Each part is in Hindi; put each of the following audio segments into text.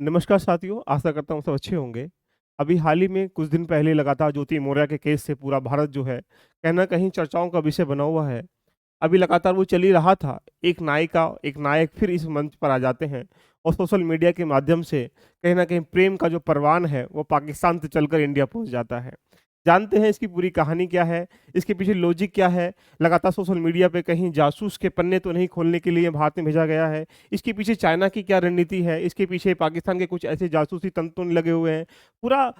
नमस्कार साथियों, आशा करता हूँ सब अच्छे होंगे। अभी हाल ही में कुछ दिन पहले लगातार ज्योति मौर्या के केस से पूरा भारत जो है, कहीं न कहीं चर्चाओं का विषय बना हुआ है। अभी लगातार वो चल ही रहा था, एक नायिका, एक नायक फिर इस मंच पर आ जाते हैं और सोशल मीडिया के माध्यम से कहीं न कहीं प्रेम का जो परवान है, वो पाकिस्तान से चलकर इंडिया पहुँच जाता है। जानते हैं इसकी पूरी कहानी क्या है, इसके पीछे लॉजिक क्या है, लगातार सोशल मीडिया पे कहीं जासूस के पन्ने तो नहीं खोलने के लिए भारत में भेजा गया है, इसके पीछे चाइना की क्या रणनीति है, इसके पीछे पाकिस्तान के कुछ ऐसे जासूसी तंत्र तो नहीं लगे हुए हैं। पूरा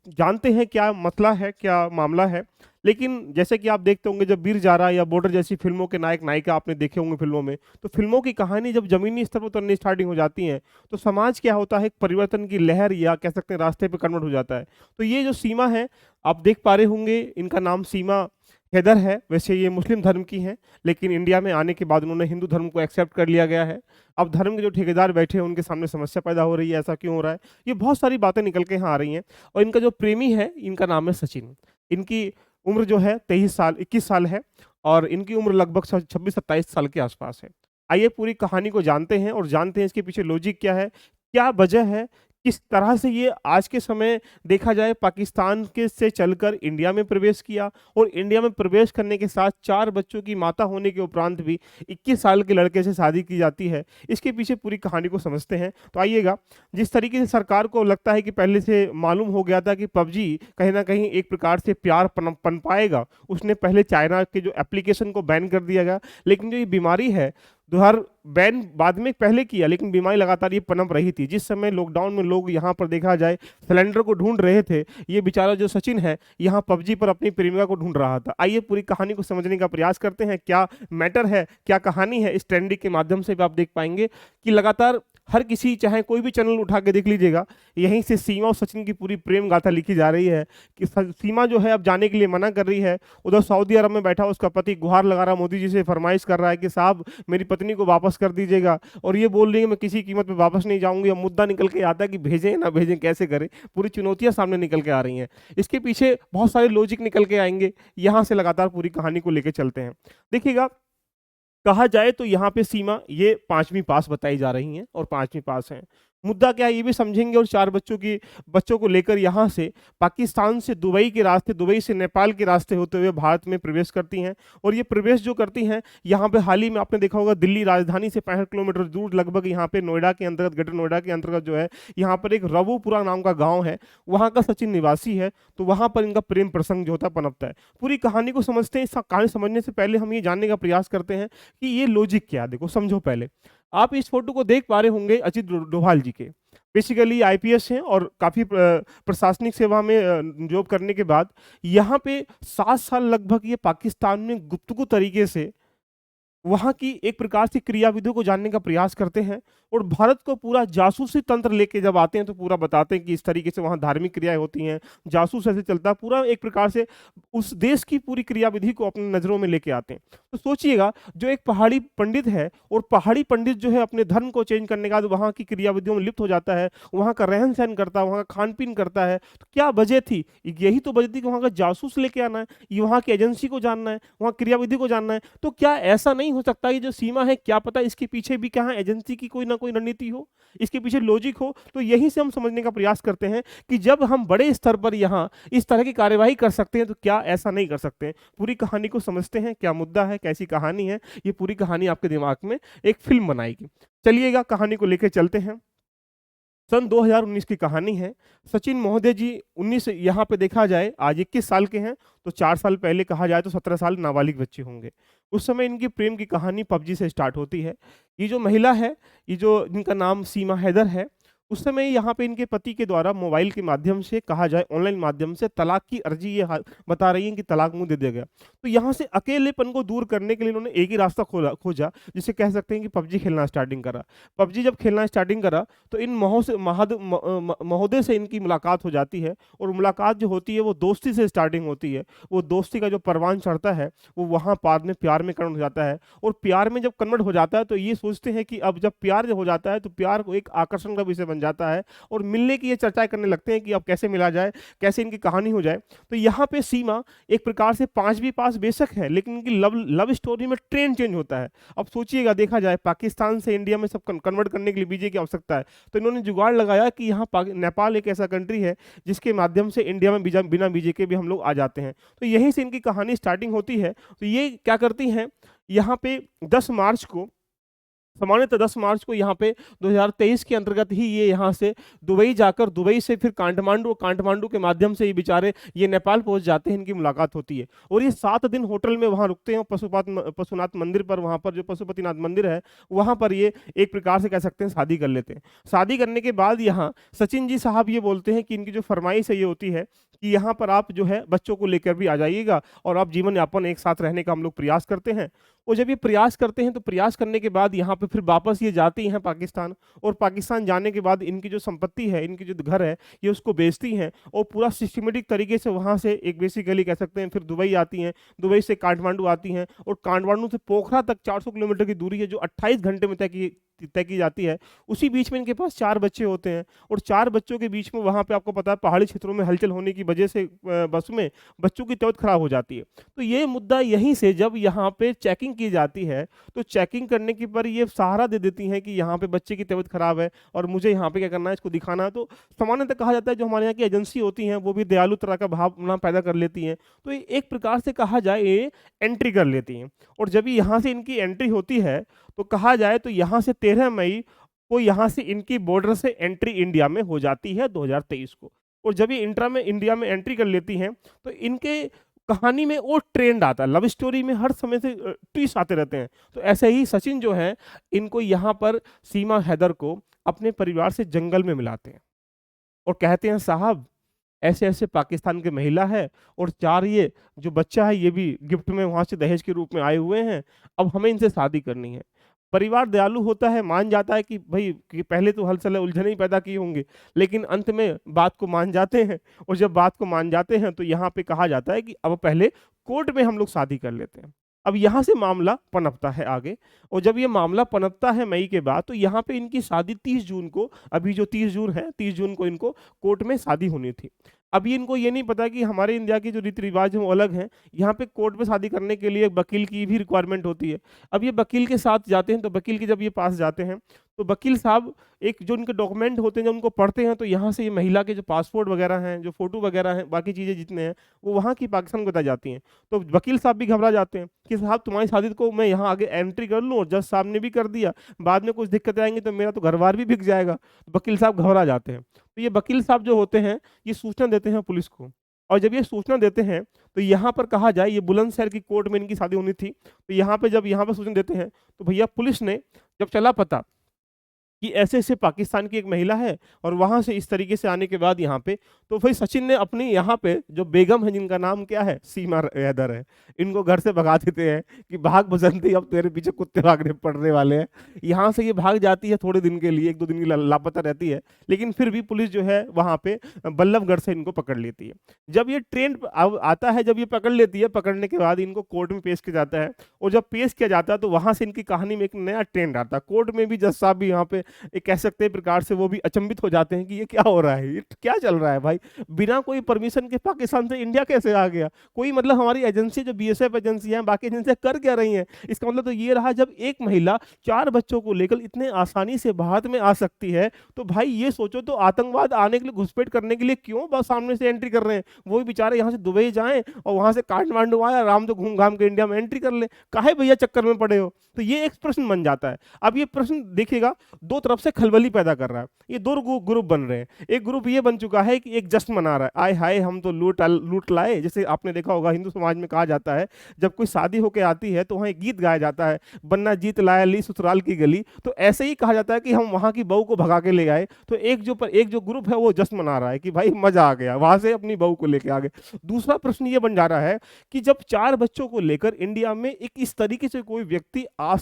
जानते हैं क्या मसला है, क्या मामला है। लेकिन जैसे कि आप देखते होंगे जब वीर ज़ारा या बॉर्डर जैसी फ़िल्मों के नायक-नायिका आपने देखे होंगे फ़िल्मों में, तो फ़िल्मों की कहानी जब ज़मीनी स्तर पर उतरनी स्टार्टिंग हो जाती है, तो समाज क्या होता है, एक परिवर्तन की लहर या कह सकते हैं रास्ते पे कन्वर्ट हो जाता है। तो ये जो सीमा है, आप देख पा रहे होंगे, इनका नाम सीमा हैदर है। वैसे ये मुस्लिम धर्म की हैं, लेकिन इंडिया में आने के बाद उन्होंने हिंदू धर्म को एक्सेप्ट कर लिया गया है। अब धर्म के जो ठेकेदार बैठे हैं, उनके सामने समस्या पैदा हो रही है, ऐसा क्यों हो रहा है? ये बहुत सारी बातें निकल के यहाँ आ रही हैं और इनका जो प्रेमी है, इनका नाम है सचिन। इनकी उम्र जो है 23 साल 21 साल है और इनकी उम्र लगभग 26-27 साल के आसपास है। आइए पूरी कहानी को जानते हैं और जानते हैं इसके पीछे लॉजिक क्या है, क्या वजह है, किस तरह से ये आज के समय देखा जाए पाकिस्तान के से चलकर इंडिया में प्रवेश किया और इंडिया में प्रवेश करने के साथ 4 बच्चों की माता होने के उपरांत भी 21 साल के लड़के से शादी की जाती है। इसके पीछे पूरी कहानी को समझते हैं। तो आइएगा, जिस तरीके से सरकार को लगता है कि पहले से मालूम हो गया था कि पबजी कहीं न कहीं एक प्रकार से प्यार पनपाएगा, उसने पहले चाइना के जो एप्लीकेशन को बैन कर दिया गया। लेकिन जो ये बीमारी है, हर बैन बाद में पहले किया, लेकिन बीमारी लगातार ये पनप रही थी। जिस समय लॉकडाउन में लोग यहाँ पर देखा जाए सिलेंडर को ढूँढ रहे थे, ये बेचारा जो सचिन है, यहाँ पबजी पर अपनी प्रेमिका को ढूँढ रहा था। आइए पूरी कहानी को समझने का प्रयास करते हैं, क्या मैटर है, क्या कहानी है। इस ट्रेंडिंग के माध्यम से भी आप देख पाएँगे कि लगातार हर किसी, चाहे कोई भी चैनल उठा के देख लीजिएगा, यहीं से सीमा और सचिन की पूरी प्रेम गाथा लिखी जा रही है कि सीमा जो है अब जाने के लिए मना कर रही है। उधर सऊदी अरब में बैठा उसका पति गुहार लगा रहा, मोदी जी से फरमाइश कर रहा है कि साहब मेरी पत्नी को वापस कर दीजिएगा, और ये बोल रही है मैं किसी कीमत पे वापस नहीं जाऊंगी। अब मुद्दा निकल के आता है कि भेजें ना भेजें, कैसे करें। पूरी चुनौतियां सामने निकल के आ रही हैं। इसके पीछे बहुत सारे लॉजिक निकल के आएंगे। यहाँ से लगातार पूरी कहानी को लेकर चलते हैं। देखिएगा, कहा जाए तो यहाँ पे सीमा ये 5वीं पास बताई जा रही हैं और 5वीं पास हैं। मुद्दा क्या है ये भी समझेंगे और 4 बच्चों को लेकर यहाँ से पाकिस्तान से दुबई के रास्ते, दुबई से नेपाल के रास्ते होते हुए भारत में प्रवेश करती हैं। और ये प्रवेश जो करती हैं, यहाँ पे हाल ही में आपने देखा होगा दिल्ली राजधानी से 65 किलोमीटर दूर, लगभग यहाँ पे नोएडा के अंतर्गत, ग्रेटर नोएडा के अंतर्गत जो है, यहाँ पर एक रवुपुरा नाम का गाँव है, वहाँ का सचिन निवासी है। तो वहाँ पर इनका प्रेम प्रसंग जो होता है पनपता है। पूरी कहानी को समझते हैं। इस कहानी समझने से पहले हम ये जानने का प्रयास करते हैं कि ये लॉजिक क्या है। देखो समझो पहले, आप इस फोटो को देख पा रहे होंगे अजित डोभाल जी के। बेसिकली आईपीएस हैं और काफ़ी प्रशासनिक सेवा में जॉब करने के बाद यहाँ पे 7 साल लगभग ये पाकिस्तान में गुप्तगू तरीके से वहाँ की एक प्रकार से क्रियाविधियों को जानने का प्रयास करते हैं और भारत को पूरा जासूसी तंत्र लेके जब आते हैं तो पूरा बताते हैं कि इस तरीके से वहाँ धार्मिक क्रियाएं होती हैं, जासूस ऐसे चलता है। पूरा एक प्रकार से उस देश की पूरी क्रियाविधि को अपनी नज़रों में लेके आते हैं। तो सोचिएगा, जो एक पहाड़ी पंडित है और पहाड़ी पंडित जो है अपने धर्म को चेंज करने के बाद वहाँ की क्रियाविधियों में लिप्त हो जाता है, वहाँ का रहन सहन करता है, वहाँ का खान पीन करता है, तो क्या वजह थी? यही तो वजह थी कि वहाँ का जासूस लेके आना है, ये वहाँ की एजेंसी को जानना है, वहाँ क्रियाविधि को जानना है। तो क्या ऐसा नहीं हो सकता ये जो सीमा है, क्या पता इसके पीछे भी क्या है, एजेंसी की कोई ना कोई रणनीति हो, इसके पीछे लॉजिक हो। तो यहीं से हम समझने का प्रयास करते हैं कि जब हम बड़े स्तर पर यहाँ इस तरह की कार्यवाही कर सकते हैं तो क्या ऐसा नहीं कर सकते हैं। पूरी कहानी को समझते हैं, क्या मुद्दा है, कैसी कहानी है। ये पूरी कहानी आपके दिमाग में एक फिल्म बनाएगी। चलिएगा, कहानी को लेकर चलते हैं। सन 2019 की कहानी है। सचिन महोदय जी 19, यहाँ पे देखा जाए आज 21 साल के हैं, तो 4 साल पहले कहा जाए तो 17 साल नाबालिग बच्चे होंगे। उस समय इनकी प्रेम की कहानी पबजी से स्टार्ट होती है। ये जो महिला है, ये जो जिनका नाम सीमा हैदर है, उस समय यहाँ पे इनके पति के द्वारा मोबाइल के माध्यम से, कहा जाए ऑनलाइन माध्यम से, तलाक की अर्जी ये बता रही हैं कि तलाक मुँह दे दिया गया। तो यहाँ से अकेलेपन को दूर करने के लिए इन्होंने एक ही रास्ता खोजा, जिसे कह सकते हैं कि पबजी खेलना स्टार्टिंग करा। पबजी जब खेलना स्टार्टिंग करा तो इन महोदय से इनकी मुलाकात हो जाती है और मुलाकात जो होती है वो दोस्ती से स्टार्टिंग होती है। वो दोस्ती का जो परवान चढ़ता है वो वहाँ बाद में प्यार में कन्वर्ट हो जाता है और प्यार में जब कन्वर्ट हो जाता है तो ये सोचते हैं कि अब जब प्यार हो जाता है तो प्यार को एक आकर्षण का विषय बन बन जाता है और मिलने की ये चर्चाएँ करने लगते हैं कि अब कैसे मिला जाए, कैसे इनकी कहानी हो जाए। तो यहाँ पे सीमा एक प्रकार से 5वीं पास बेशक है, लेकिन इनकी लव लव स्टोरी में ट्रेंड चेंज होता है। अब सोचिएगा, देखा जाए पाकिस्तान से इंडिया में सब कन्वर्ट करने के लिए वीज़े की आवश्यकता है, तो इन्होंने जुगाड़ लगाया कि यहाँ नेपाल एक ऐसा कंट्री है जिसके माध्यम से इंडिया में बिना वीज़े के भी हम लोग आ जाते हैं। तो यहीं से इनकी कहानी स्टार्टिंग होती है। तो ये क्या करती हैं, यहाँ पे 10 मार्च को, सामान्यतः 10 मार्च को यहाँ पे 2023 के अंतर्गत ही ये यहाँ से दुबई जाकर, दुबई से फिर काठमांडू, काठमांडू के माध्यम से ये बेचारे ये नेपाल पहुँच जाते हैं, इनकी मुलाकात होती है और ये 7 दिन होटल में वहाँ रुकते हैं। पशुनाथ मंदिर पर, वहाँ पर जो पशुपतिनाथ मंदिर है, वहाँ पर ये एक प्रकार से कह सकते हैं शादी कर लेते हैं। शादी करने के बाद यहाँ सचिन जी साहब ये बोलते हैं कि इनकी जो फरमाइश है ये होती है कि यहाँ पर आप जो है बच्चों को लेकर भी आ जाइएगा और आप जीवन यापन एक साथ रहने का हम लोग प्रयास करते हैं। और जब ये प्रयास करते हैं तो प्रयास करने के बाद यहाँ पे फिर वापस ये जाती हैं पाकिस्तान, और पाकिस्तान जाने के बाद इनकी जो संपत्ति है, इनकी जो घर है, ये उसको बेचती हैं और पूरा सिस्टमेटिक तरीके से वहाँ से एक बेसिकली कह सकते हैं फिर दुबई आती हैं, दुबई से काठमांडू आती हैं और काठमांडू से पोखरा तक 400 किलोमीटर की दूरी है जो 28 घंटे में तय की जाती है। उसी बीच में इनके पास 4 बच्चे होते हैं और 4 बच्चों के बीच में वहाँ पे आपको पता है पहाड़ी क्षेत्रों में हलचल होने की वजह से बस में बच्चों की तबीयत खराब हो जाती है। तो ये मुद्दा यहीं से जब यहाँ पे चेकिंग की जाती है तो चेकिंग करने के पर ये सहारा दे देती हैं कि यहाँ पे बच्चे की तबीयत खराब है और मुझे यहाँ पे क्या करना है, इसको दिखाना है। तो सामान्यतः कहा जाता है जो हमारे यहाँ की एजेंसी होती हैं वो भी दयालु तरह का भावना पैदा कर लेती हैं, तो ये एक प्रकार से कहा जाए ये एंट्री कर लेती हैं। और जब यहाँ से इनकी एंट्री होती है तो कहा जाए तो यहाँ से 13 मई को यहाँ से इनकी बॉर्डर से एंट्री इंडिया में हो जाती है 2023 को। और जब ये इंडिया में एंट्री कर लेती हैं तो इनके कहानी में वो ट्रेंड आता है, लव स्टोरी में हर समय से ट्विस्ट आते रहते हैं। तो ऐसे ही सचिन जो है इनको यहाँ पर सीमा हैदर को अपने परिवार से जंगल में मिलाते हैं और कहते हैं साहब ऐसे ऐसे पाकिस्तान की महिला है और 4 ये जो बच्चा है ये भी गिफ्ट में वहाँ से दहेज के रूप में आए हुए हैं, अब हमें इनसे शादी करनी है। परिवार दयालु होता है, मान जाता है कि भाई कि पहले तो हलचल उलझने ही पैदा किए होंगे, लेकिन अंत में बात को मान जाते हैं और जब बात को मान जाते हैं तो यहाँ पे कहा जाता है कि अब पहले कोर्ट में हम लोग शादी कर लेते हैं। अब यहाँ से मामला पनपता है आगे, और जब ये मामला पनपता है मई के बाद तो यहाँ पे इनकी शादी 30 जून को, अभी जो 30 जून है, 30 जून को इनको कोर्ट में शादी होनी थी। अभी इनको ये नहीं पता कि हमारे इंडिया की जो रीति रिवाज है वो अलग हैं, यहाँ पे कोर्ट में शादी करने के लिए वकील की भी रिक्वायरमेंट होती है। अब ये वकील के साथ जाते हैं तो वकील के जब ये पास जाते हैं तो वकील साहब एक जो इनके डॉक्यूमेंट होते हैं जब उनको पढ़ते हैं तो यहाँ से ये महिला के जो पासपोर्ट वगैरह हैं, जो फोटो वगैरह हैं, बाकी चीज़ें जितने हैं वो वहाँ की पाकिस्तान को बताई जाती हैं। तो वकील साहब भी घबरा जाते हैं कि साहब तुम्हारी शादी को मैं यहाँ आगे एंट्री कर लूँ और जज साहब ने भी कर दिया, बाद में कुछ दिक्कतें आएंगी तो मेरा तो घर बार भी बिक जाएगा। वकील साहब घबरा जाते हैं। तो ये वकील साहब जो होते हैं ये सूचना देते हैं पुलिस को, और जब ये सूचना देते हैं तो यहाँ पर कहा जाए ये बुलंदशहर की कोर्ट में इनकी शादी होनी थी। तो यहाँ पे जब यहाँ पर सूचना देते हैं तो भैया पुलिस ने जब चला पता कि ऐसे-ऐसे पाकिस्तान की एक महिला है और वहाँ से इस तरीके से आने के बाद यहाँ पे, तो फिर सचिन ने अपनी यहाँ पे जो बेगम है जिनका नाम क्या है, सीमा हैदर है, इनको घर से भगा देते हैं कि भाग बसंती, अब तेरे पीछे कुत्ते भागने पड़ने वाले हैं। यहाँ से ये भाग जाती है थोड़े दिन के लिए, 1-2 दिन की लापता रहती है, लेकिन फिर भी पुलिस जो है वहाँ पे बल्लभगढ़ से इनको पकड़ लेती है। जब ये ट्रेन आता है, जब ये पकड़ लेती है, पकड़ने के बाद इनको कोर्ट में पेश किया जाता है और जब पेश किया जाता है तो वहाँ से इनकी कहानी में एक नया ट्रेंड आता है। कोर्ट में भी जज साहब भी यहाँ पे एक कह सकते हैं प्रकार से वो भी अचंभित हो जाते हैं कि ये क्या हो रहा है, ये क्या चल रहा है भाई, बिना कोई परमिशन के पाकिस्तान से इंडिया कैसे आ गया, कोई मतलब हमारी एजेंसी जो बीएसएफ एजेंसी है, बाकी एजेंसियां कर क्या रही हैं। इसका मतलब तो ये रहा जब एक महिला 4 बच्चों को लेकर इतने आसानी से भारत में आ सकती है तो भाई ये सोचो तो आतंकवाद आने के लिए, घुसपैठ करने के लिए क्यों बस सामने से एंट्री कर रहे हैं। वो भी बेचारे यहाँ से दुबई जाएं और वहां से काठमांडू आए, आराम से घूम घाम के इंडिया में एंट्री कर ले, काहे भैया चक्कर में पड़े हो। तो ये एक प्रश्न बन जाता है। अब ये प्रश्न देखिएगा दो तरफ से खलबली पैदा कर रहा है। ये 2 ग्रुप बन रहे हैं। एक ग्रुप ये बन चुका है कि एक जश्न मना रहा है, आय हाय हम तो लूट लाए। जैसे आपने देखा होगा हिंदू समाज में कहा जाता है जब कोई शादी होकर आती है तो वहाँ एक गीत गाया जाता है, बन्ना जीत लाया ली ससुराल की गली। तो ऐसे ही कहा जाता है कि हम वहाँ की बहू को भगा के ले आए। तो एक जो ग्रुप है वो जश्न मना रहा है कि भाई मजा आ गया, वहां से अपनी बहू को लेके आ गए। दूसरा प्रश्न ये बन जा रहा है कि जब 4 बच्चों को लेकर इंडिया में एक इस तरीके से कोई व्यक्ति आ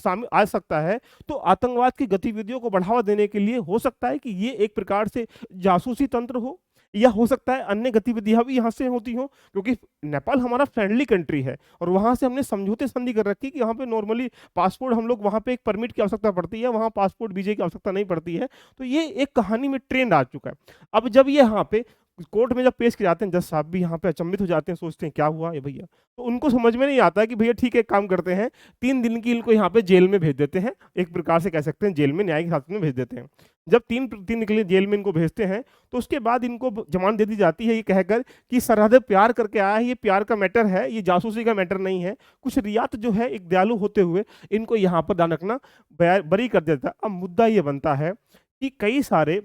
सकता है तो आतंकवाद की गतिविधियों को बढ़ावा देने के लिए हो सकता है कि ये एक प्रकार से जासूसी तंत्र हो, या हो सकता है अन्य गतिविधियां भी यहाँ से होती हों, क्योंकि नेपाल हमारा फ्रेंडली कंट्री है और वहाँ से हमने समझौते संधि कर रखी कि यहाँ पे नॉर्मली पासपोर्ट हम लोग, वहाँ पे एक परमिट की आवश्यकता पड़ती है, वहाँ पासपोर्ट वीजे की आवश्यकता नहीं पड़ती है। तो ये एक कहानी में ट्रेंड आ चुका है। अब जब ये यहाँ पे कोर्ट में जब पेश किए जाते हैं, जज साहब भी यहाँ पे अचंभित हो जाते हैं, सोचते हैं क्या हुआ ये भैया। तो उनको समझ में नहीं आता है कि भैया ठीक है, एक काम करते हैं, 3 दिन की इनको यहाँ पे जेल में भेज देते हैं, एक प्रकार से कह सकते हैं जेल में, न्यायिक हिरासत में भेज देते हैं। जब 3 दिन के लिए जेल में इनको भेजते हैं, तो उसके बाद इनको जमानत दे दी जाती है ये कहकर कि सरहद प्यार करके आया है, ये प्यार का मैटर है, ये जासूसी का मैटर नहीं है। कुछ रियात जो है एक दयालु होते हुए इनको यहाँ पर ध्यान रखना बरी कर देता है। अब मुद्दा ये बनता है कि कई सारे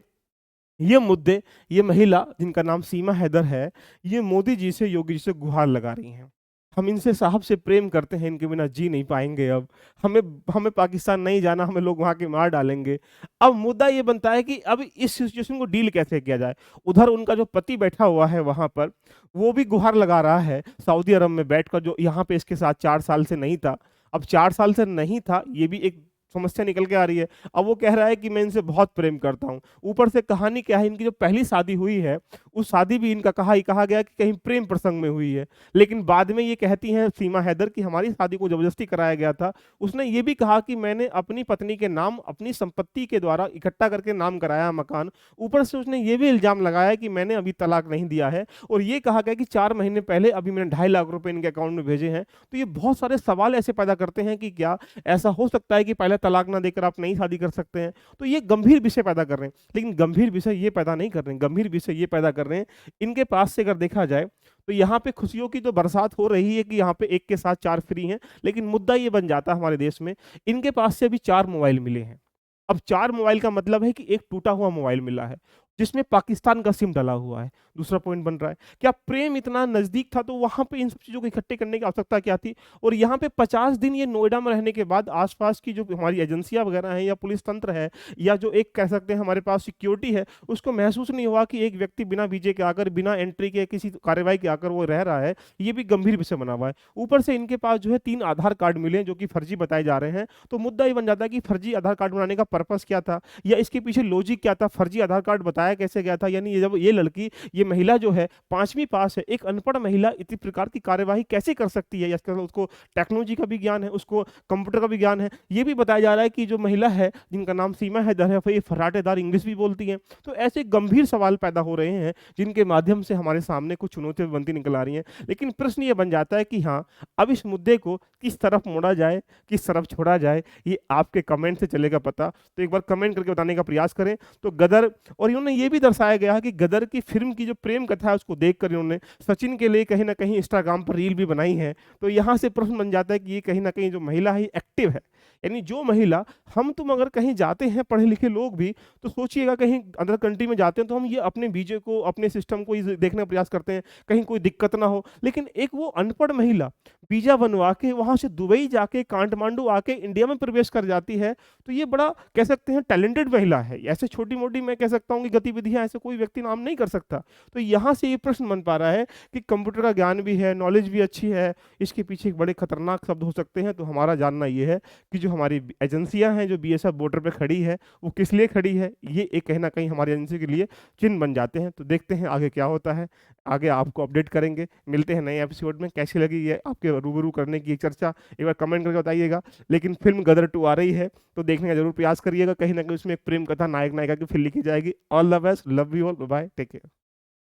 ये मुद्दे, ये महिला जिनका नाम सीमा हैदर है, ये मोदी जी से, योगी जी से गुहार लगा रही हैं। हम इनसे साहब से प्रेम करते हैं, इनके बिना जी नहीं पाएंगे अब। हमें हमें पाकिस्तान नहीं जाना, हमें लोग वहाँ के मार डालेंगे। अब मुद्दा ये बनता है कि अब इस सिचुएशन को डील कैसे किया जाए। उधर उनका जो पति बैठा हुआ है वहाँ पर, वो भी गुहार लगा रहा है सऊदी अरब में बैठकर, जो यहाँ पे इसके साथ 4 साल से नहीं था। अब 4 साल से नहीं था, ये भी एक समस्या निकल के आ रही है। अब वो कह रहा है कि मैं इनसे बहुत प्रेम करता हूँ। ऊपर से कहानी क्या है, इनकी जो पहली शादी हुई है, उस शादी भी इनका कहा गया कि कहीं प्रेम प्रसंग में हुई है। लेकिन बाद में ये कहती हैं सीमा हैदर कि हमारी शादी को जबरदस्ती कराया गया था। उसने ये भी कहा कि मैंने अपनी पत्नी के नाम अपनी संपत्ति के द्वारा इकट्ठा करके नाम कराया मकान। ऊपर से उसने ये भी इल्जाम लगाया कि मैंने अभी तलाक नहीं दिया है, और ये कहा गया कि 4 महीने पहले अभी मैंने 2.5 लाख रुपए इनके अकाउंट में भेजे हैं। तो ये बहुत सारे सवाल ऐसे पैदा करते हैं कि क्या ऐसा हो सकता है कि पहले तलाक ना देकर आप नई शादी कर सकते हैं। तो ये गंभीर विषय पैदा कर रहे हैं, लेकिन गंभीर विषय ये पैदा नहीं कर रहे हैं, गंभीर विषय ये पैदा कर रहे हैं, इनके पास से अगर देखा जाए तो यहाँ पे खुशियों की तो बरसात हो रही है कि यहाँ पे एक के साथ 4 फ्री हैं। लेकिन मुद्दा ये बन जाता है हमारे देश में, इनके पास से अभी 4 मोबाइल मिले हैं। अब 4 मोबाइल का मतलब है कि एक टूटा हुआ मोबाइल मिला है जिसमें पाकिस्तान का सिम डला हुआ है। दूसरा पॉइंट बन रहा है, क्या प्रेम इतना नजदीक था तो वहां पे इन सब चीजों को इकट्ठे करने की आवश्यकता क्या थी। और यहाँ पे 50 दिन ये नोएडा में रहने के बाद आसपास की जो हमारी एजेंसियां वगैरह हैं या पुलिस तंत्र है या जो एक कह सकते हैं हमारे पास सिक्योरिटी है, उसको महसूस नहीं हुआ कि एक व्यक्ति बिना वीजे के आकर, बिना एंट्री के, किसी कार्रवाई के आकर वो रह रहा है। ये भी गंभीर विषय बना हुआ है। ऊपर से इनके पास जो है 3 आधार कार्ड मिले जो कि फर्जी बताए जा रहे हैं। तो मुद्दा ये बन जाता है कि फर्जी आधार कार्ड बनाने का पर्पस क्या था, या इसके पीछे लॉजिक क्या था, फर्जी आधार कार्ड बताया कैसे गया था। यानी ये जब ये लड़की, ये महिला जो है 5वीं पास है, एक अनपढ़ महिला इतनी प्रकार की कार्यवाही कैसे कर सकती है, या उसको टेक्नोलॉजी का भी ज्ञान है, उसको कंप्यूटर का भी ज्ञान है। ये भी बताया जा रहा है कि जो महिला है जिनका नाम सीमा हैदर है, ये फर्राटेदार इंग्लिश भी बोलती है। तो ऐसे गंभीर सवाल पैदा हो रहे हैं जिनके माध्यम से हमारे सामने कुछ चुनौतियां बनती निकल आ रही हैं। लेकिन प्रश्न ये बन जाता है कि हाँ, अब इस मुद्दे को किस तरफ मोड़ा जाए, किस तरफ छोड़ा जाए, ये आपके कमेंट से चलेगा पता। तो एक बार कमेंट करके बताने का प्रयास करें। तो गदर, और इन्होंने ये भी दर्शाया गया है कि गदर की फिल्म की जो प्रेम कथा है उसको देखकर इन्होंने सचिन के लिए कहीं ना कहीं इंस्टाग्राम पर रील भी बनाई है। तो यहाँ से प्रश्न बन जाता है कि ये कहीं ना कहीं जो महिला है एक्टिव है। यानी जो महिला, हम तुम अगर कहीं जाते हैं पढ़े लिखे लोग भी, तो सोचिएगा कहीं अदर कंट्री में जाते हैं तो हम ये अपने वीजे को, अपने सिस्टम को देखने का प्रयास करते हैं कहीं कोई दिक्कत ना हो। लेकिन एक वो अनपढ़ महिला वीजा बनवा के वहां से दुबई जाके, काठमांडू आके इंडिया में प्रवेश कर जाती है। तो ये बड़ा कह सकते हैं टैलेंटेड महिला है। ऐसे छोटी मोटी मैं कह सकता हूँ कि गतिविधियां ऐसे कोई व्यक्ति नाम नहीं कर सकता। तो यहाँ से ये प्रश्न बन पा रहा है कि कंप्यूटर का ज्ञान भी है, नॉलेज भी अच्छी है, इसके पीछे एक बड़े खतरनाक शब्द हो सकते हैं। तो हमारा जानना ये है कि जो हमारी एजेंसियां हैं, जो बीएसएफ बॉर्डर पे खड़ी है, वो किस लिए खड़ी है, ये एक कहीं ना कहीं हमारी एजेंसी के लिए चिन्ह बन जाते हैं। तो देखते हैं आगे क्या होता है, आगे आपको अपडेट करेंगे। मिलते हैं नए एपिसोड में। कैसी लगी ये आपके रूबरू करने की एक चर्चा, एक बार कमेंट करके बताइएगा। लेकिन फिल्म गदर 2 आ रही है तो देखने का जरूर प्रयास करिएगा। कहीं ना कहीं उसमें एक प्रेम कथा नायक नायिका की फिल्म लिखी जाएगी। All the best, love you all, bye, take care.